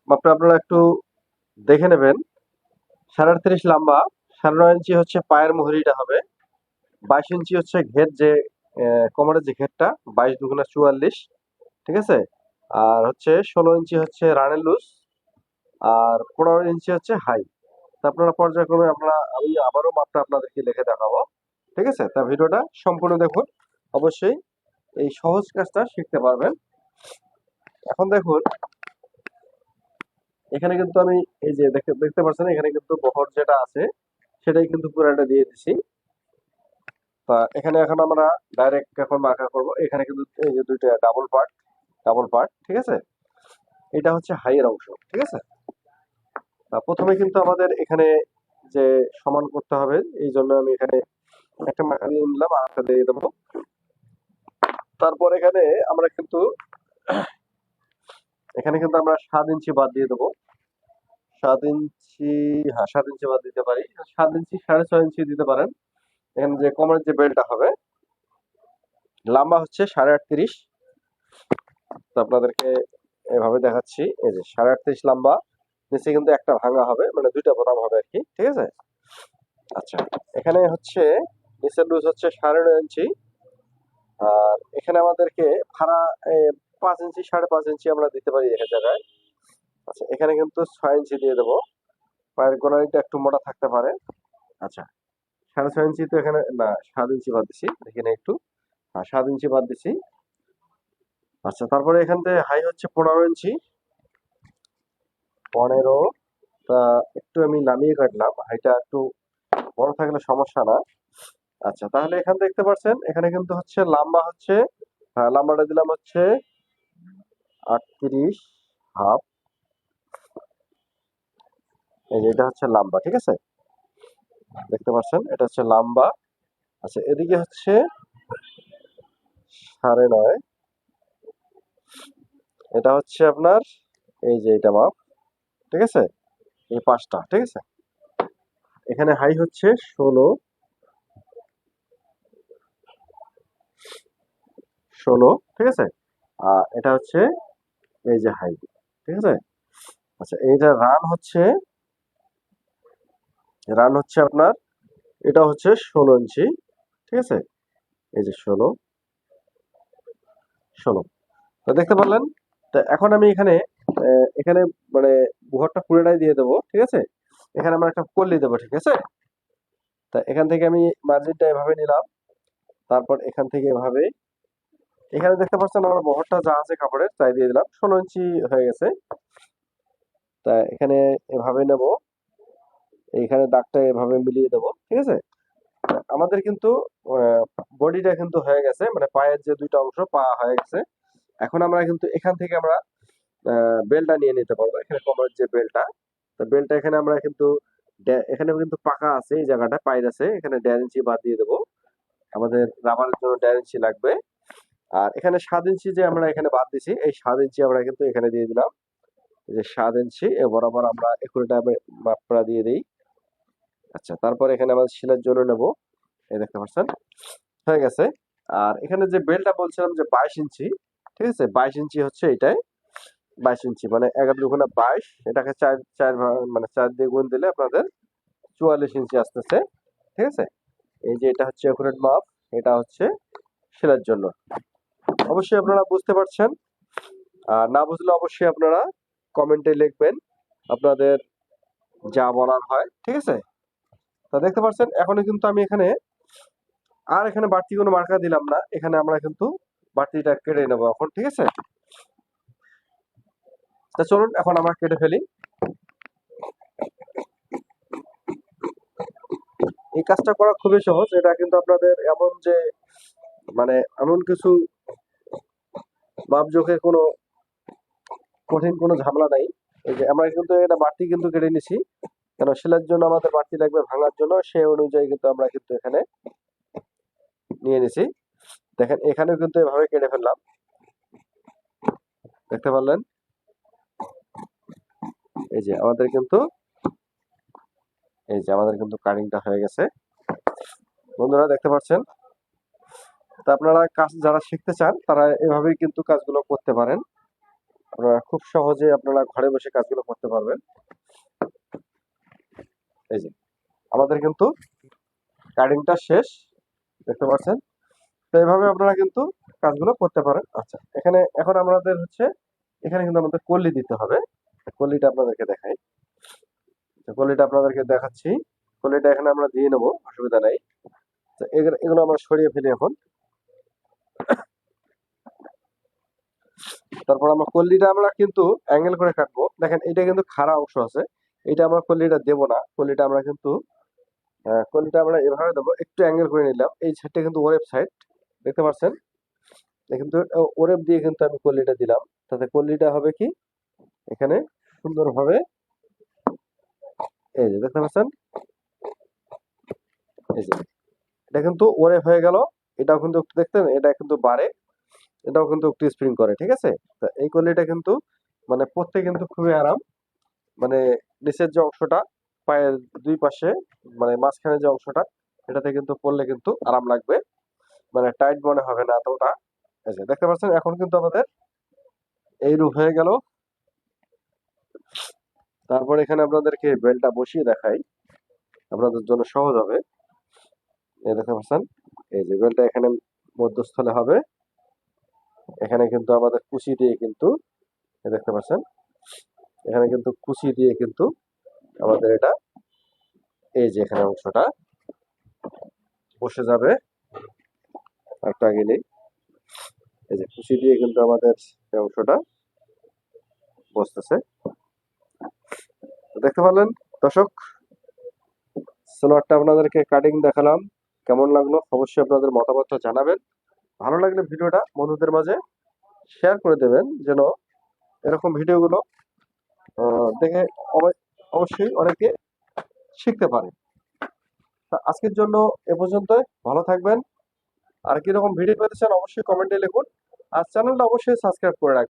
মাপটা আপনারা একটু দেখে নেবেন। 38.5 লম্বা, 9.5 ইঞ্চি হচ্ছে পায়ের মুহুরিটা হবে, 22 ইঞ্চি হচ্ছে ঘের যে কোমরের যে ঘেরটা, 22 × 44, ঠিক আছে। আর হচ্ছে 16 ইঞ্চি হচ্ছে রানের লুজ, আর 15 ইঞ্চি হচ্ছে হাই। তা আপনারা পর্যায়ক্রমে আমি আবারও মাপটা আপনাদেরকে লিখে দেখাবো, ঠিক আছে। তা ভিডিওটা সম্পূর্ণ দেখুন, অবশ্যই এই সহজ কাজটা শিখতে পারবেন। এখন দেখুন, এখানে কিন্তু আমি এই যে দেখতে দেখতে পাচ্ছেন, এখানে কিন্তু বহর যেটা আছে সেটাই কিন্তু পুরাটা দিয়ে দিছি। তা এখানে এখন আমরা ডাইরেক্ট এখন মার্কার করব। এখানে কিন্তু এই যে দুইটা ডাবল পার্ট, ঠিক আছে। এটা হচ্ছে হাইয়ের অংশ, ঠিক আছে। তা প্রথমে কিন্তু আমাদের এখানে যে সমান করতে হবে, এই জন্য আমি এখানে একটা মার্কার দিয়ে নিলাম, আর একটা দিয়ে দেবো। তারপর এখানে কিন্তু আমরা 7 ইঞ্চি বাদ দিয়ে দেবো। 7 ইঞ্চি, হ্যাঁ 7 ইঞ্চি বাদ দিতে পারি। 7 ইঞ্চি, 6.5 ইঞ্চি দিতে পারেন। এখানে যে কোমরের যে বেল্টটা হবে, লম্বা হচ্ছে 38.5। তো আপনাদেরকে এভাবে দেখাচ্ছি, এই যে 38.5 লম্বা, নিচে কিন্তু একটা ভাঙা হবে, মানে দুইটা বোতাম হবে আর কি, ঠিক আছে। আচ্ছা, এখানে হচ্ছে নিচের লুজ হচ্ছে 9.5 ইঞ্চি, আর এখানে আমাদেরকে ভাড়া 5 ইঞ্চি, 5.5 ইঞ্চি আমরা দিতে পারি এক জায়গায়। আচ্ছা, এখানে কিন্তু 6 ইঞ্চি দিয়ে দেবো, পায়ের গোড়ালিটা একটু মোটা থাকতে পারে। আচ্ছা, 6.5 ইঞ্চি তো এখানে না, 7 ইঞ্চি বাদ দিছি, এখানে একটু, হ্যাঁ 7 ইঞ্চি বাদ দিছি। আচ্ছা, তারপরে এখান থেকে হাই হচ্ছে 15 ইঞ্চি, 15। তা একটু আমি নামিয়ে কাটলাম, হাইটা একটু বড় থাকলে সমস্যা না। আচ্ছা, তাহলে এখানে দেখতে পাচ্ছেন, এখানে কিন্তু হচ্ছে লম্বা হচ্ছে, হ্যাঁ লম্বাটা দিলাম হচ্ছে 38.5। এই যে এটা হচ্ছে লম্বা, ঠিক আছে, দেখতে পাচ্ছেন এটা হচ্ছে লম্বা। আচ্ছা, এদিকে হচ্ছে 9.5, এটা হচ্ছে আপনার এই যে এটা মাপ, ঠিক আছে, এই পাঁচটা, ঠিক আছে। এখানে হাই হচ্ছে 16, ঠিক আছে। আর এটা হচ্ছে এই যে হাই, ঠিক আছে। আচ্ছা, এইটা রান হচ্ছে আপনার, এটা হচ্ছে 16 ইঞ্চি, ঠিক আছে। এই যে 16, তো দেখতে পারলেন। তো এখন আমি এখানে মানে বুহরটা পুরোটাই দিয়ে দেবো, ঠিক আছে। এখানে আমরা একটা কল্লি দেবো, ঠিক আছে। তা এখান থেকে আমি মার্জিনটা এভাবে নিলাম, তারপর এখান থেকে এভাবে, এখানে দেখতে পাচ্ছেন আমার বহরটা যা আছে কাপড়ের তাই দিয়ে দিলাম, 16 ইঞ্চি হয়ে গেছে। তা এখানে এভাবে নেব, এইখানে দাগটা এভাবে মিলিয়ে দেবো, ঠিক আছে। আমাদের কিন্তু বডিটা কিন্তু হয়ে গেছে, মানে পায়ের যে দুইটা অংশ পা হয়ে গেছে। এখন আমরা কিন্তু এখান থেকে আমরা বেলটা নিয়ে নিতে পারবো, এখানে কোমরের যে বেলটা। তো বেলটা এখানে আমরা কিন্তু এখানে কিন্তু পাকা আছে, এই জায়গাটা পায়ের আছে, এখানে 1.5 ইঞ্চি বাদ দিয়ে দেবো, আমাদের রাবারের জন্য 1.5 ইঞ্চি লাগবে। আর এখানে 7 ইঞ্চি যে আমরা এখানে বাদ দিছি, এই 7 ইঞ্চি আমরা কিন্তু এখানে দিয়ে দিলাম। এই যে 7 ইঞ্চি এ বরাবর আমরা একুরেট মাপটা দিয়ে দিই। আচ্ছা, তারপর এখানে আমরা সেলাইয়ের জন্য নেব, এই দেখতে পাচ্ছেন হয়ে গেছে। আর এখানে যে বেলটা বলছিলাম যে 22 ইঞ্চি, ঠিক আছে, 22 ইঞ্চি হচ্ছে এটাই, 22 ইঞ্চি মানে 11×22, এটাকে চার চার মানে 4 দিয়ে গুণ দিলে আপনাদের 44 ইঞ্চি আসতেছে, ঠিক আছে। এই যে এটা হচ্ছে একুরেট মাপ, এটা হচ্ছে সেলাইয়ের জন্য। অবশ্যই আপনারা বুঝতে পারছেন, আর না বুঝলে অবশ্যই আপনারা কমেন্টে লিখবেন আপনাদের যা বলার হয়, ঠিক আছে। তা দেখতে পাচ্ছেন, এখনো কিন্তু আমি এখানে বাড়তি কোনো মার্কার দিলাম না, এখানে আমরা কিন্তু বাড়তিটা কেটে নেবো এখন, ঠিক আছে। তা চলুন এখন আমরা কেটে ফেলি। এই কাজটা করা খুবই সহজ, এটা কিন্তু আপনাদের এমন কিছু মাপজোখের কোনো কঠিন কোনো ঝামেলা নাই। এই যে আমরা কিন্তু এটা বাড়তি কিন্তু কেটে নিছি, কেন সেলাইয়ের জন্য আমাদের বাড়তি লাগবে ভাঙার জন্য, সেই অনুযায়ী কিন্তু আমরা কিন্তু এখানে নিয়ে নিছি। দেখেন এখানেও কিন্তু এভাবে কেটে ফেললাম, দেখতে পারলেন। এই যে আমাদের কিন্তু কাটিংটা হয়ে গেছে, বন্ধুরা দেখতে পাচ্ছেন। তা আপনারা কাজ যারা শিখতে চান তারা এভাবেই কিন্তু কাজগুলো করতে পারেন। আপনারা খুব সহজে আপনারা ঘরে বসে কাজগুলো করতে পারবেন। এই যে আমাদের কিন্তু কাটিংটা শেষ, দেখতে পাচ্ছেন। তো এইভাবে আপনারা কিন্তু কাজগুলো করতে পারেন। আচ্ছা, এখানে এখন আমাদের হচ্ছে এখানে কিন্তু আমাদের কলি দিতে হবে। কলিটা আপনাদেরকে দেখাই। কলিটা আপনাদেরকে দেখাচ্ছি। কলিটা এখানে আমরা দিয়ে নেবো, অসুবিধা নাই। তো এগুলো আমরা সরিয়ে ফেলি এখন। তারপর আমরা কল্লিটা আমরা কিন্তু অ্যাঙ্গেল করে কাটবো। দেখেন এটা কিন্তু খাড়া অংশ আছে, এটা আমরা কল্লিটা দেবো না। কল্লিটা আমরা কিন্তু কল্লিটা আমরা এভাবে দেবো, একটু অ্যাঙ্গেল করে নিলাম। এই সাইডটা কিন্তু ওরেপ সাইড, দেখতে পাচ্ছেন। কিন্তু ওরেপ দিয়ে কিন্তু আমি কল্লিটা দিলাম, তাতে কল্লিটা হবে কি এখানে সুন্দরভাবে, এই যে দেখতে পাচ্ছেন, এই যে এটা কিন্তু ওরেপ হয়ে গেল। এটাও কিন্তু একটু দেখতেন, এটা কিন্তু বাড়ে, এটাও কিন্তু একটু স্প্রিং করে, ঠিক আছে। তা এই কল্লিটা কিন্তু মানে পরতে কিন্তু খুবই আরাম। মানে নিচের যে অংশটা পায়ের দুই পাশে, মানে মাঝখানে যে অংশটা, এটাতে কিন্তু পরলে কিন্তু আরাম লাগবে, মানে টাইট মনে হবে না এতটা। এই যে দেখতে পাচ্ছেন, এখন কিন্তু আমাদের এই রূপ হয়ে গেল। তারপর এখানে আপনাদেরকে বেলটা বসিয়ে দেখাই, আপনাদের জন্য সহজ হবে। এই দেখতে পাচ্ছেন, এই যে বেলটা এখানে মধ্যস্থলে হবে। এখানে কিন্তু আমাদের কুচি দিয়ে কিন্তু, এই দেখতে পাচ্ছেন, এখানে কিন্তু কুচি দিয়ে কিন্তু আমাদের এটা, এই যে এখানে অংশটা বসে যাবে। একটা আগে নেই, এই যে কুচি দিয়ে কিন্তু আমাদের এই অংশটা বসতেছে। দেখতে পারলেন দর্শক, সালোয়ারটা আপনাদেরকে কাটিং দেখালাম। কেমন লাগলো অবশ্যই আপনাদের মতামতটা জানাবেন। ভালো লাগলে ভিডিওটা বন্ধুদের মাঝে শেয়ার করে দেবেন, যেন এরকম ভিডিওগুলো দেখে অবশ্যই অনেকে শিখতে পারে। তা আজকের জন্য এ পর্যন্তই, ভালো থাকবেন। আর কিরকম ভিডিও পেতে চান অবশ্যই কমেন্টে লিখুন, আর চ্যানেলটা অবশ্যই সাবস্ক্রাইব করে রাখবেন।